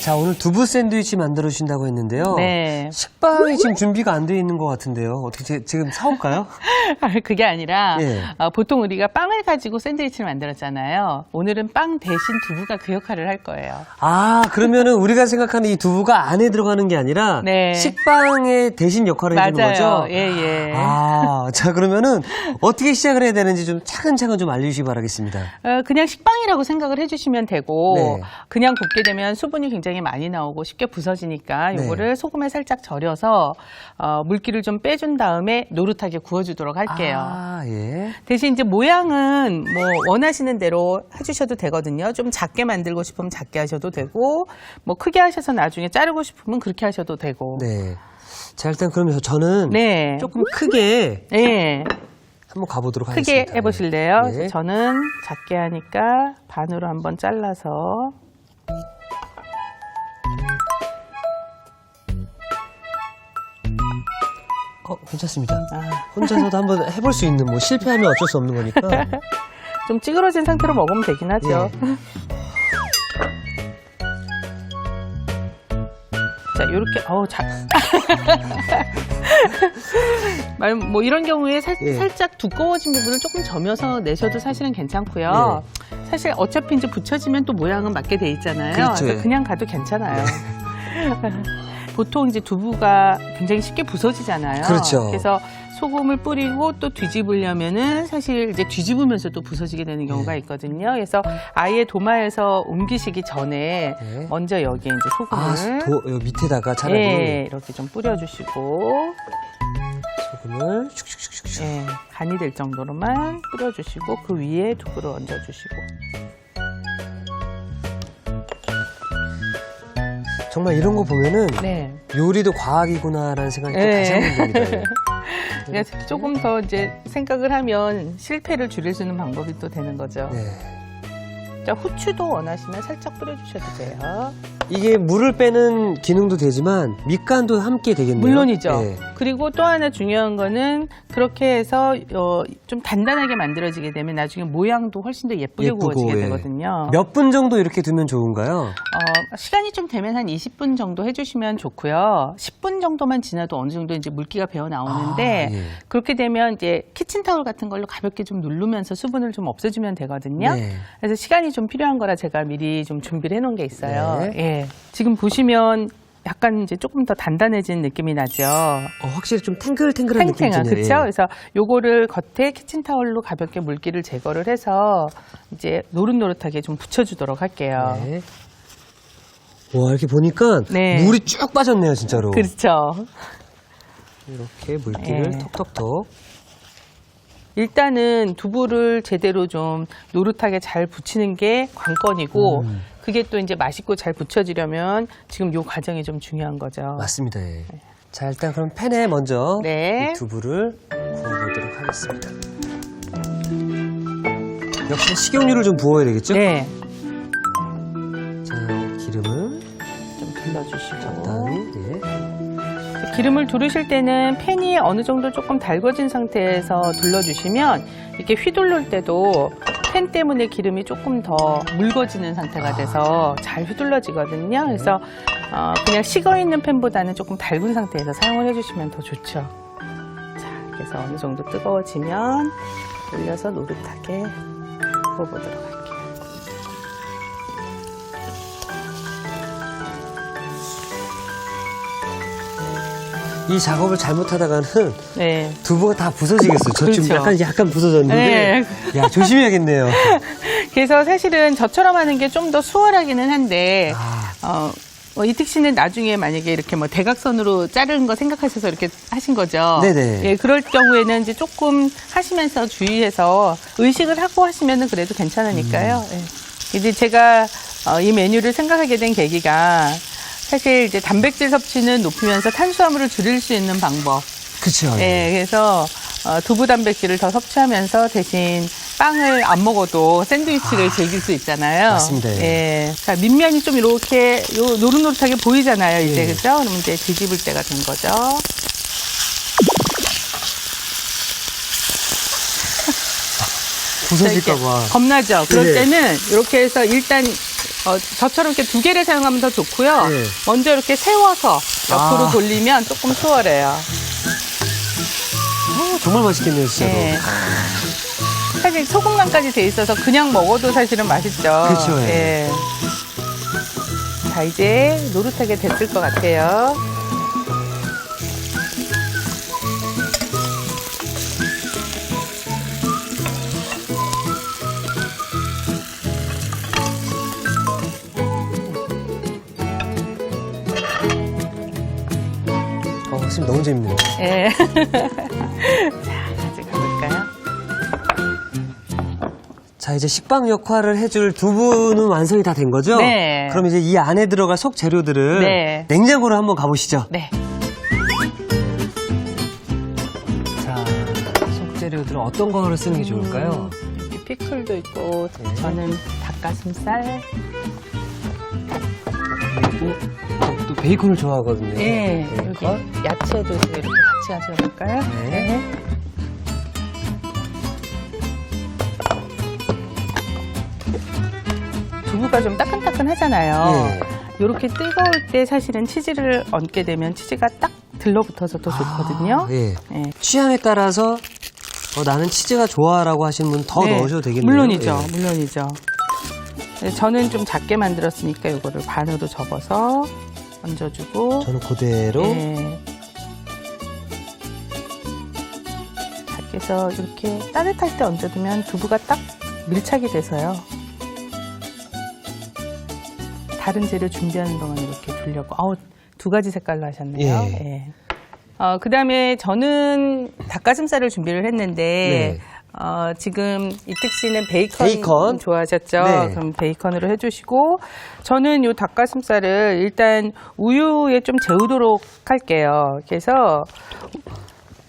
자, 오늘 두부 샌드위치 만들어 주신다고 했는데요. 네. 식빵이 지금 준비가 안 돼 있는 것 같은데요. 어떻게 지금 사올까요? 그게 아니라 예. 보통 우리가 빵을 가지고 샌드위치를 만들었잖아요. 오늘은 빵 대신 두부가 그 역할을 할 거예요. 아, 그러면은 우리가 생각하는 이 두부가 안에 들어가는 게 아니라 네. 식빵의 대신 역할을 해주는 거죠? 맞아요. 예, 예. 아, 자, 그러면은 어떻게 시작을 해야 되는지 좀 차근차근 좀 알려주시기 바라겠습니다. 그냥 식빵이라고 생각을 해주시면 되고 네. 그냥 굽게 되면 수분이 굉장히 많이 나오고 쉽게 부서지니까 네. 요거를 소금에 살짝 절여서 물기를 좀 빼준 다음에 노릇하게 구워주도록 할게요. 아, 예. 대신 이제 모양은 뭐 원하시는 대로 해주셔도 되거든요. 좀 작게 만들고 싶으면 작게 하셔도 되고 뭐 크게 하셔서 나중에 자르고 싶으면 그렇게 하셔도 되고. 네. 자, 일단 그러면 저는 네. 조금 크게 네. 한번 가보도록 크게 하겠습니다. 해보실래요? 네. 저는 작게 하니까 반으로 한번 잘라서. 괜찮습니다. 아, 혼자서도 한번 해볼 수 있는, 뭐 실패하면 어쩔 수 없는 거니까. 좀 찌그러진 상태로 먹으면 되긴 하죠. 예. 자, 요렇게, 뭐 이런 경우에 예. 살짝 두꺼워진 부분을 조금 점여서 내셔도 사실은 괜찮고요. 사실 어차피 이제 붙여지면 또 모양은 맞게 돼 있잖아요. 그렇죠. 그래서 그냥 가도 괜찮아요. 보통 이제 두부가 굉장히 쉽게 부서지잖아요. 그렇죠. 그래서 소금을 뿌리고 또 뒤집으려면은 사실 이제 뒤집으면서 또 부서지게 되는 경우가 있거든요. 그래서 아예 도마에서 옮기시기 전에 네. 먼저 여기에 이제 소금을 여기 밑에다가 차라리 예, 이렇게 좀 뿌려주시고 소금을 슉슉슉슉. 예, 간이 될 정도로만 뿌려주시고 그 위에 두부를 얹어주시고. 정말 이런 거 보면은 네. 요리도 과학이구나라는 생각이 또 네. 다시 한번 듭니다. 그러니까 조금 더 이제 생각을 하면 실패를 줄일 수 있는 방법이 또 되는 거죠. 네. 자, 후추도 원하시면 살짝 뿌려주셔도 돼요. 이게 물을 빼는 기능도 되지만 밑간도 함께 되겠네요. 물론이죠. 네. 그리고 또 하나 중요한 거는 그렇게 해서 좀 단단하게 만들어지게 되면 나중에 모양도 훨씬 더 예쁘게 구워지게 예. 되거든요. 몇 분 정도 이렇게 두면 좋은가요? 시간이 좀 되면 한 20분 정도 해주시면 좋고요. 10분 정도만 지나도 어느 정도 이제 물기가 배어 나오는데 아, 예. 그렇게 되면 이제 키친타올 같은 걸로 가볍게 좀 누르면서 수분을 좀 없애주면 되거든요. 네. 그래서 시간이 좀 필요한 거라 제가 미리 좀 준비를 해놓은 게 있어요. 네. 예. 지금 보시면 약간 이제 조금 더 단단해진 느낌이 나죠. 확실히 좀 탱글탱글한 느낌이 탱탱한, 드네요. 그렇죠? 그래서 요거를 겉에 키친타올로 가볍게 물기를 제거를 해서 이제 노릇노릇하게 좀 붙여주도록 할게요. 네. 와, 이렇게 보니까 네. 물이 쭉 빠졌네요, 진짜로. 그렇죠. 이렇게 물기를 네. 톡톡톡. 일단은 두부를 제대로 좀 노릇하게 잘 붙이는 게 관건이고 그게 또 이제 맛있고 잘 붙여지려면 지금 요 과정이 좀 중요한 거죠. 맞습니다. 예. 자, 일단 그럼 팬에 먼저 네. 이 두부를 구워보도록 하겠습니다. 역시 식용유를 좀 부어야 되겠죠? 네. 자, 기름을 좀 둘러주시고. 적당히. 예. 기름을 두르실 때는 팬이 어느 정도 조금 달궈진 상태에서 둘러주시면 이렇게 휘둘를 때도 팬 때문에 기름이 조금 더 묽어지는 상태가 돼서 잘 휘둘러지거든요. 그래서 그냥 식어있는 팬보다는 조금 달군 상태에서 사용을 해주시면 더 좋죠. 자, 그래서 어느 정도 뜨거워지면 올려서 노릇하게 구워보도록 할게요. 이 작업을 잘못하다가는 네. 두부가 다 부서지겠어요. 저 지금 그렇죠. 약간 부서졌는데. 네. 야, 조심해야겠네요. 그래서 사실은 저처럼 하는 게 좀 더 수월하기는 한데, 아. 이특 씨는 나중에 만약에 이렇게 뭐 대각선으로 자르는 거 생각하셔서 이렇게 하신 거죠? 네네. 예, 그럴 경우에는 이제 조금 하시면서 주의해서 의식을 하고 하시면은 그래도 괜찮으니까요. 예. 이제 제가 이 메뉴를 생각하게 된 계기가 사실 이제 단백질 섭취는 높이면서 탄수화물을 줄일 수 있는 방법. 그쵸. 예, 그래서 두부 단백질을 더 섭취하면서 대신 빵을 안 먹어도 샌드위치를 즐길 수 있잖아요. 맞습니다. 예. 자, 밑면이 좀 이렇게 노릇노릇하게 보이잖아요, 이제. 예. 그죠? 그러면 이제 뒤집을 때가 된 거죠. 부서질까봐. 겁나죠? 그럴 네. 때는 이렇게 해서 일단 저처럼 이렇게 두 개를 사용하면 더 좋고요. 네. 먼저 이렇게 세워서 옆으로 아. 돌리면 조금 수월해요. 정말 맛있겠네요, 진짜로. 네. 사실 소금간까지 돼 있어서 그냥 먹어도 사실은 맛있죠. 그렇죠, 예. 예. 자, 이제 노릇하게 됐을 것 같아요. 지금 너무 재밌네요. 예. 자, 가져가볼까요? 자, 이제 식빵 역할을 해줄 두부는 완성이 다 된 거죠? 네. 그럼 이제 이 안에 들어갈 속 재료들을 네. 냉장고로 한번 가보시죠. 네. 자, 속 재료들은 어떤 거를 쓰는 게 좋을까요? 이렇게 피클도 있고, 네. 저는 닭가슴살. 그리고 또 베이컨을 좋아하거든요. 네. 여기 베이컨. 야채도 이렇게 같이 가져갈까요? 네. 두부가 좀 따끈따끈하잖아요. 예. 이렇게 뜨거울 때 사실은 치즈를 얹게 되면 치즈가 딱 들러붙어서 더 좋거든요. 아, 예. 네. 취향에 따라서 나는 치즈가 좋아라고 하시는 분 더 네. 넣으셔도 되겠네요. 물론이죠. 예. 물론이죠. 네, 저는 좀 작게 만들었으니까 이거를 반으로 접어서 얹어주고. 저는 그대로 네. 작게 해서 이렇게 따뜻할 때 얹어두면 두부가 딱 밀착이 돼서요. 다른 재료 준비하는 동안 이렇게 두려고. 두 가지 색깔로 하셨네요. 예. 예. 그 다음에 저는 닭가슴살을 준비를 했는데, 네. 지금 이특 씨는 베이컨 좋아하셨죠? 네. 그럼 베이컨으로 해주시고, 저는 이 닭가슴살을 일단 우유에 좀 재우도록 할게요. 그래서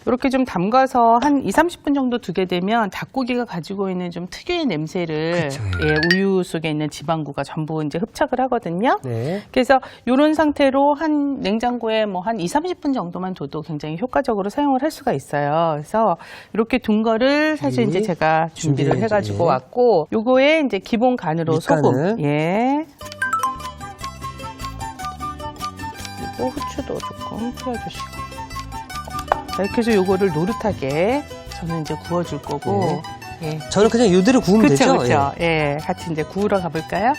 이렇게 좀 담가서 한 20-30분 정도 두게 되면 닭고기가 가지고 있는 좀 특유의 냄새를 그쵸, 예, 우유 속에 있는 지방구가 전부 이제 흡착을 하거든요. 네. 그래서 이런 상태로 한 냉장고에 뭐 한 20-30분 정도만 둬도 굉장히 효과적으로 사용을 할 수가 있어요. 그래서 이렇게 둔 거를 사실 이제 제가 준비를 준비해야지. 해가지고 왔고, 요거에 이제 기본 간으로 밑간을. 소금, 예. 그리고 후추도 조금 뿌려주시고. 이렇게 해서 요거를 노릇하게 저는 이제 구워줄 거고. 예. 저는 그냥 이대로 구우면 그쵸, 되죠? 그쵸. 예. 같이 이제 구우러 가볼까요?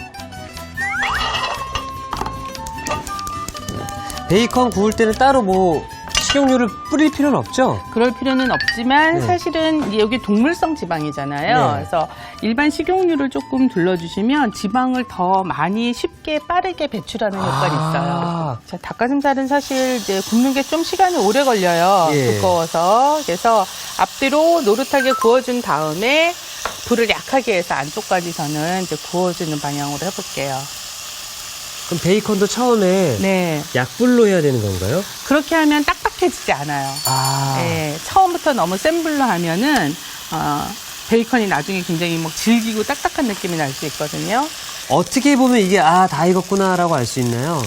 베이컨 구울 때는 따로 뭐 식용유를 뿌릴 필요는 없죠? 그럴 필요는 없지만 네. 사실은 이게 여기 동물성 지방이잖아요. 네. 그래서 일반 식용유를 조금 둘러주시면 지방을 더 많이 쉽게 빠르게 배출하는 효과가 있어요. 자, 닭가슴살은 사실 이제 굽는 게 좀 시간이 오래 걸려요. 예. 두꺼워서. 그래서 앞뒤로 노릇하게 구워준 다음에 불을 약하게 해서 안쪽까지 저는 이제 구워주는 방향으로 해볼게요. 그럼 베이컨도 처음에 네. 약불로 해야 되는 건가요? 그렇게 하면 딱딱해지지 않아요. 예, 처음부터 너무 센 불로 하면은 베이컨이 나중에 굉장히 뭐 질기고 딱딱한 느낌이 날 수 있거든요. 어떻게 보면 이게 다 익었구나라고 알 수 있나요?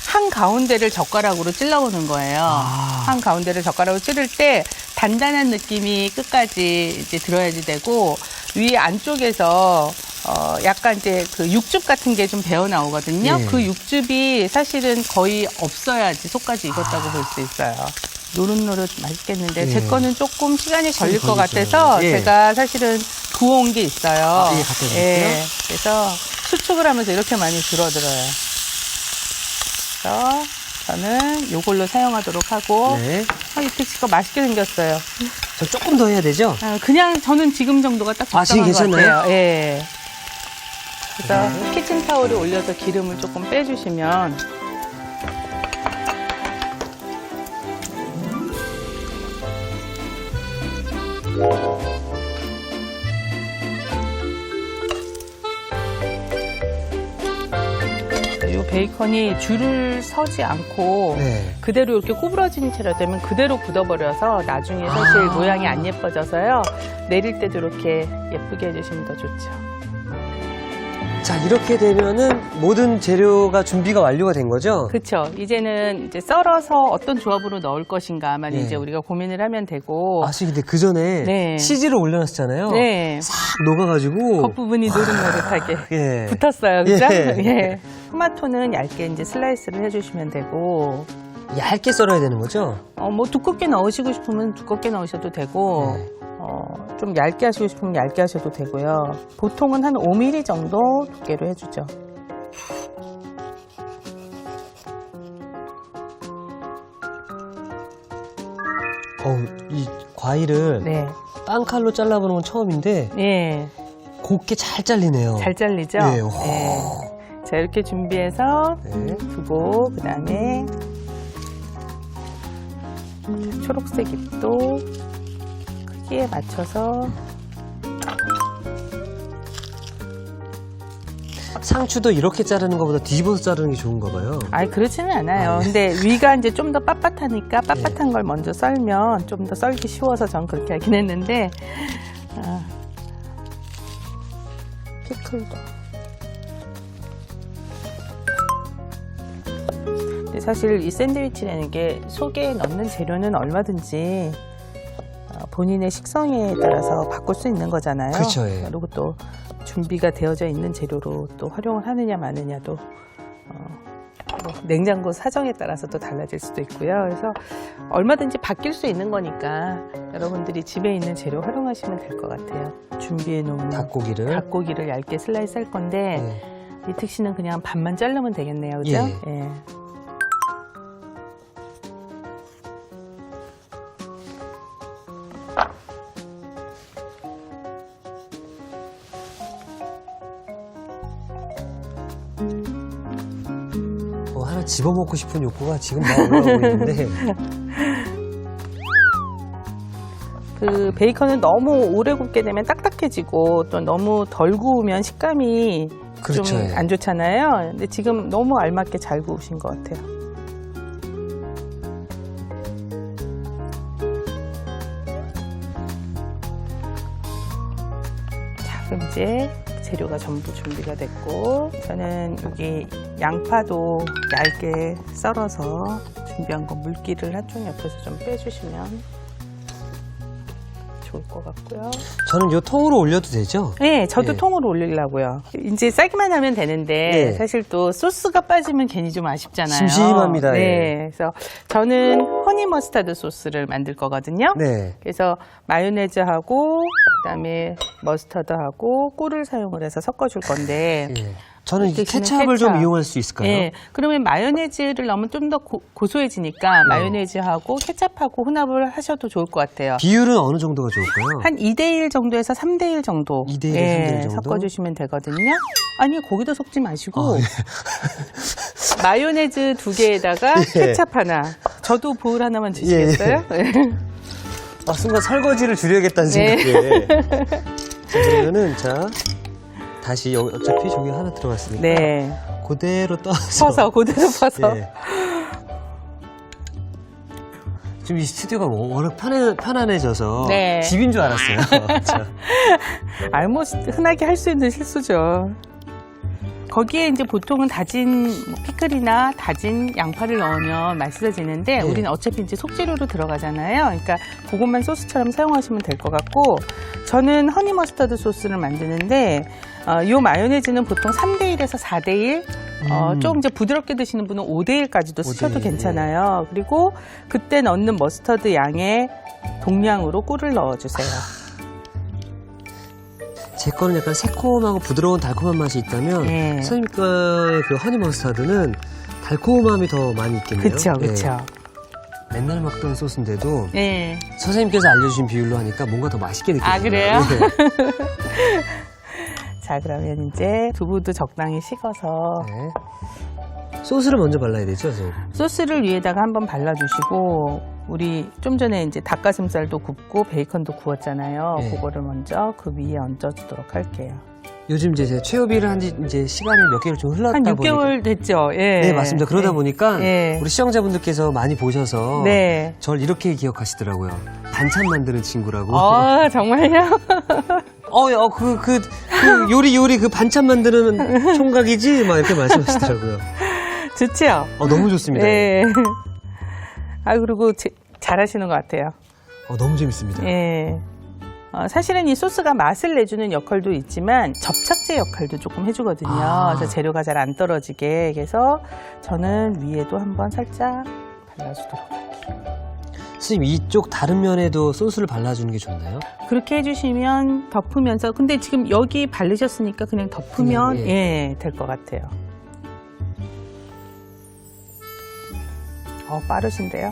한 가운데를 젓가락으로 찔러보는 거예요. 한 가운데를 젓가락으로 찌를 때 단단한 느낌이 끝까지 이제 들어야지 되고, 위 안쪽에서 약간 이제 그 육즙 같은 게 좀 배어 나오거든요. 네. 그 육즙이 사실은 거의 없어야지 속까지 익었다고 볼 수 있어요. 노릇노릇 맛있겠는데, 네. 제 거는 조금 시간이 걸릴 것 걸리죠. 같아서 예. 제가 사실은 구워온 게 있어요. 예, 갖다 드릴게요. 예, 그래서 수축을 하면서 이렇게 많이 줄어들어요. 그래서 저는 요걸로 사용하도록 하고, 네. 이특 씨가 맛있게 생겼어요. 저 조금 더 해야 되죠? 그냥 저는 지금 정도가 딱 지금 적당한 것 괜찮나요? 같아요. 예. 그래서 키친타올에 올려서 기름을 조금 빼주시면 이 베이컨이 줄을 서지 않고 네. 그대로 이렇게 구부러진 채로 되면 그대로 굳어버려서 나중에 사실 모양이 안 예뻐져서요. 내릴 때도 이렇게 예쁘게 해주시면 더 좋죠. 자, 이렇게 되면은 모든 재료가 준비가 완료가 된 거죠? 그렇죠. 이제는 이제 썰어서 어떤 조합으로 넣을 것인가만 네. 이제 우리가 고민을 하면 되고. 아, 근데 그 전에 네. 치즈를 올려놨었잖아요. 네. 싹 녹아가지고. 겉부분이 노릇노릇하게 예. 붙었어요. 그죠? 예. 예. 토마토는 얇게 이제 슬라이스를 해주시면 되고. 얇게 썰어야 되는 거죠? 뭐 두껍게 넣으시고 싶으면 두껍게 넣으셔도 되고. 네. 좀 얇게 하시고 싶으면 얇게 하셔도 되고요. 보통은 한 5mm 정도 두께로 해주죠. 이 과일을 네. 빵칼로 잘라보는 건 처음인데 예. 곱게 잘 잘리네요. 잘 잘리죠? 예. 네. 자, 이렇게 준비해서 네. 두고, 그 다음에 초록색 잎도 크기에 맞춰서. 상추도 이렇게 자르는 것보다 뒤집어서 자르는 게 좋은가 봐요. 아니, 그렇지는 않아요. 아, 네. 근데 위가 이제 좀 더 빳빳하니까 빳빳한 걸 먼저 썰면 좀 더 썰기 쉬워서 전 그렇게 하긴 했는데, 피클도. 근데 사실 이 샌드위치라는 게 속에 넣는 재료는 얼마든지 본인의 식성에 따라서 바꿀 수 있는 거잖아요. 그렇죠, 예. 그리고 또 준비가 되어져 있는 재료로 또 활용을 하느냐 마느냐도 뭐 냉장고 사정에 따라서 또 달라질 수도 있고요. 그래서 얼마든지 바뀔 수 있는 거니까 여러분들이 집에 있는 재료 활용하시면 될 것 같아요. 준비해 놓은 닭고기를 얇게 슬라이스 할 건데 예. 이특 씨는 그냥 반만 자르면 되겠네요. 그죠? 예. 예. 하나 집어먹고 싶은 욕구가 지금 막 올라오고 있는데 그 베이컨은 너무 오래 굽게 되면 딱딱해지고 또 너무 덜 구우면 식감이 그렇죠, 좀 예. 안 좋잖아요. 근데 지금 너무 알맞게 잘 구우신 것 같아요. 자, 그럼 이제 재료가 전부 준비가 됐고, 저는 여기 양파도 얇게 썰어서 준비한 거 물기를 한쪽 옆에서 좀 빼주시면 좋을 것 같고요. 저는 요 통으로 올려도 되죠? 네, 저도 예. 통으로 올리려고요. 이제 싸기만 하면 되는데 예. 사실 또 소스가 빠지면 괜히 좀 아쉽잖아요. 심심합니다. 네, 예. 그래서 저는 허니 머스타드 소스를 만들 거거든요. 네. 그래서 마요네즈하고 그다음에 머스타드하고 꿀을 사용을 해서 섞어줄 건데. 예. 저는 이제 이특 씨는 케찹을 좀 케찹. 이용할 수 있을까요? 네, 그러면 마요네즈를 넣으면 좀 더 고소해지니까 마요네즈하고 케찹하고 혼합을 하셔도 좋을 것 같아요. 비율은 어느 정도가 좋을까요? 한 2대1 정도에서 3대1 정도, 2대1, 예, 3대1 정도? 섞어주시면 되거든요. 아니, 거기다 섞지 마시고 예. 마요네즈 2개에다가 예. 케찹 하나, 저도 보울 하나만 주시겠어요? 아, 순간 설거지를 줄여야겠다는 네. 생각에. 자, 그러면은, 자, 다시, 어차피 저기 하나 들어갔으니까. 네, 그대로 떠서. 퍼서, 그대로 퍼서. 예. 지금 이 스튜디오가 워낙 편안해져서. 네. 집인 줄 알았어요. 자, 아유, 뭐 흔하게 할 수 있는 실수죠. 거기에 이제 보통은 다진 피클이나 다진 양파를 넣으면 맛있어지는데 네. 우리는 어차피 이제 속재료로 들어가잖아요. 그러니까 그것만 소스처럼 사용하시면 될 것 같고, 저는 허니 머스타드 소스를 만드는데 요 마요네즈는 보통 3대1에서 4대1, 좀 이제 부드럽게 드시는 분은 5대1까지도 쓰셔도 5대1, 괜찮아요. 그리고 그때 넣는 머스타드 양의 동량으로 꿀을 넣어주세요. 제 거는 약간 새콤하고 부드러운 달콤한 맛이 있다면, 네. 선생님 거의 그 허니 머스타드는 달콤함이 더 많이 있겠네요. 그쵸, 그쵸. 예. 맨날 먹던 소스인데도 네. 선생님께서 알려주신 비율로 하니까 뭔가 더 맛있게 느껴져요. 아, 그래요? 네. 자, 그러면 이제 두부도 적당히 식어서 네. 소스를 먼저 발라야 되죠, 선생님? 소스를 위에다가 한번 발라주시고, 우리 좀 전에 이제 닭가슴살도 굽고 베이컨도 구웠잖아요. 네. 그거를 먼저 그 위에 얹어주도록 할게요. 요즘 이제 제가 최후비를 한 지 이제 시간이 몇 개월 좀 흘렀다 한 보니까 6개월 됐죠. 예. 네, 맞습니다. 그러다 네. 보니까 네. 우리 시청자분들께서 많이 보셔서 네. 저를 이렇게 기억하시더라고요. 반찬 만드는 친구라고. 정말요? 그 요리 그 반찬 만드는 총각이지? 막 이렇게 말씀하시더라고요. 좋죠? 너무 좋습니다. 네. 그리고 잘하시는 것 같아요. 너무 재밌습니다. 예. 사실은 이 소스가 맛을 내주는 역할도 있지만 접착제 역할도 조금 해주거든요. 그래서 재료가 잘 안 떨어지게. 그래서 저는 위에도 한번 살짝 발라주도록 할게요. 선생님, 이쪽 다른 면에도 소스를 발라주는 게 좋나요? 그렇게 해주시면 덮으면서, 근데 지금 여기 바르셨으니까 그냥 덮으면 될 것 같아요. 빠르신데요?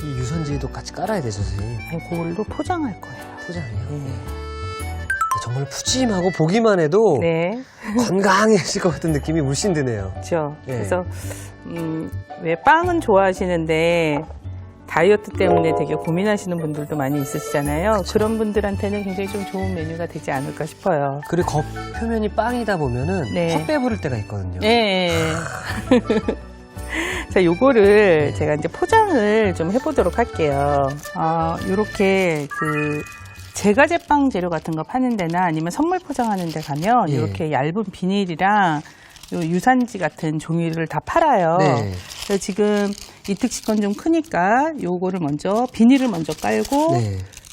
이 유선지도 같이 깔아야 되죠, 선생님? 그걸로 포장할 거예요. 포장이요? 정말 푸짐하고 보기만 해도 네. 건강해질 것 같은 느낌이 물씬 드네요. 그렇죠. 네. 그래서 왜 빵은 좋아하시는데 다이어트 때문에 되게 고민하시는 분들도 많이 있으시잖아요. 그런 분들한테는 굉장히 좀 좋은 메뉴가 되지 않을까 싶어요. 그리고 겉표면이 빵이다 보면은 헛배 부를 때가 있거든요. 네. 자, 요거를 제가 이제 포장을 좀 해보도록 할게요. 요렇게 제과제빵 재료 같은 거 파는 데나 아니면 선물 포장하는 데 가면 이렇게 얇은 비닐이랑 요 유산지 같은 종이를 다 팔아요. 네. 그래서 지금 이 특식건 좀 크니까 요거를 비닐을 먼저 깔고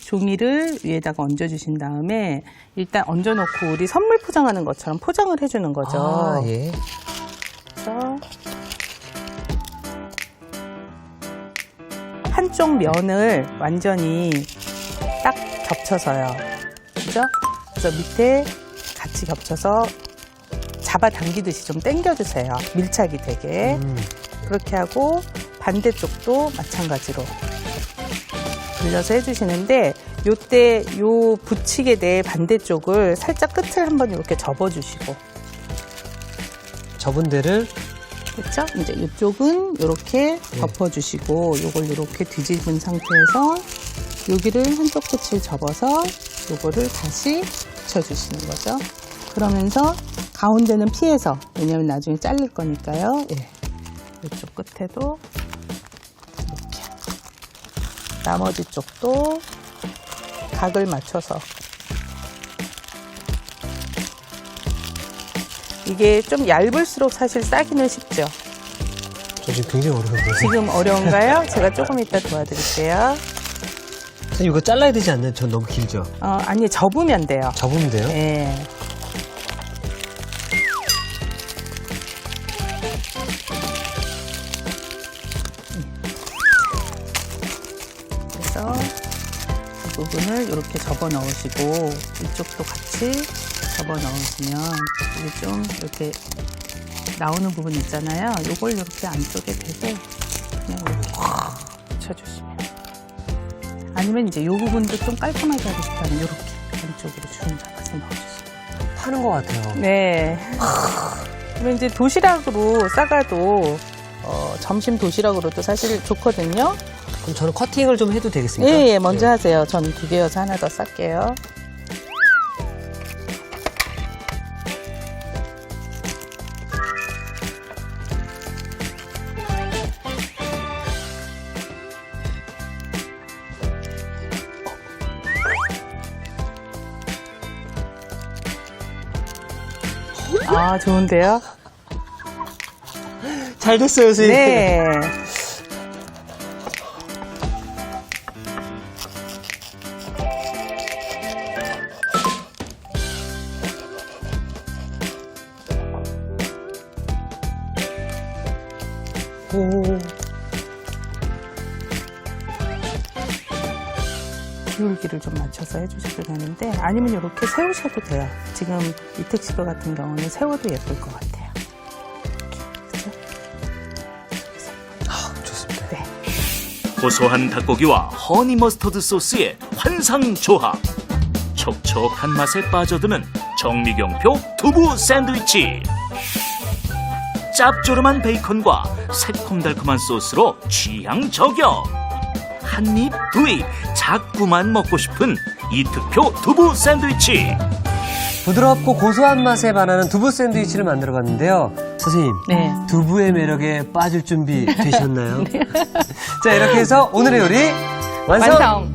종이를 위에다가 얹어주신 다음에 일단 얹어놓고 우리 선물 포장하는 것처럼 포장을 해주는 거죠. 그래서 한쪽 면을 완전히 딱 겹쳐서요. 그죠? 그래서 밑에 같이 겹쳐서 잡아당기듯이 좀 당겨주세요. 밀착이 되게. 그렇게 하고 반대쪽도 마찬가지로 돌려서 해주시는데 요때 요 붙이게 될 반대쪽을 살짝 끝을 한번 이렇게 접어주시고 접은 데를 그렇죠? 이제 이쪽은 이렇게 덮어주시고 요걸 이렇게 뒤집은 상태에서 여기를 한쪽 끝을 접어서 요거를 다시 붙여주시는 거죠. 그러면서 가운데는 피해서, 왜냐면 나중에 잘릴 거니까요. 이쪽 끝에도 이렇게 나머지 쪽도 각을 맞춰서 이게 좀 얇을수록 사실 싸기는 쉽죠. 저 지금 굉장히 어려운데요. 지금 어려운가요? 제가 조금 이따 도와드릴게요. 선생님, 이거 잘라야 되지 않나요? 전 너무 길죠? 아니, 접으면 돼요. 접으면 돼요? 네. 그래서 이 부분을 이렇게 접어 넣으시고 이쪽도 같이 접어 넣으시면 이게 좀 이렇게 나오는 부분 있잖아요. 요걸 이렇게 안쪽에 대고 그냥 이렇게 붙여주시면, 아니면 이제 요 부분도 좀 깔끔하게 하고 싶다면 이렇게 안쪽으로 주름 잡아서 넣어주시면 파는 것 같아요. 네. 그러면 이제 도시락으로 싸가도 점심 도시락으로도 사실 좋거든요. 그럼 저는 커팅을 좀 해도 되겠습니까? 예, 먼저 하세요. 전 2개여서 하나 더 쌀게요. 좋은데요? 잘 됐어요, 선생님. 네. 기울기를 좀 맞춰서 해주셔도 되는데, 아니면 이렇게 세우셔도 돼요. 지금 이택식거 같은 경우는 세워도 예쁠 것 같아요. 그렇죠? 좋습니다. 네. 고소한 닭고기와 허니 머스터드 소스의 환상조합, 촉촉한 맛에 빠져드는 정미경표 두부 샌드위치. 짭조름한 베이컨과 새콤달콤한 소스로 취향 저격. 한 입, 두 입, 자꾸만 먹고 싶은 이특표 두부 샌드위치. 부드럽고 고소한 맛에 반하는 두부 샌드위치를 만들어 봤는데요. 선생님, 네. 두부의 매력에 빠질 준비 되셨나요? 자, 이렇게 해서 오늘의 요리 완성! 완성!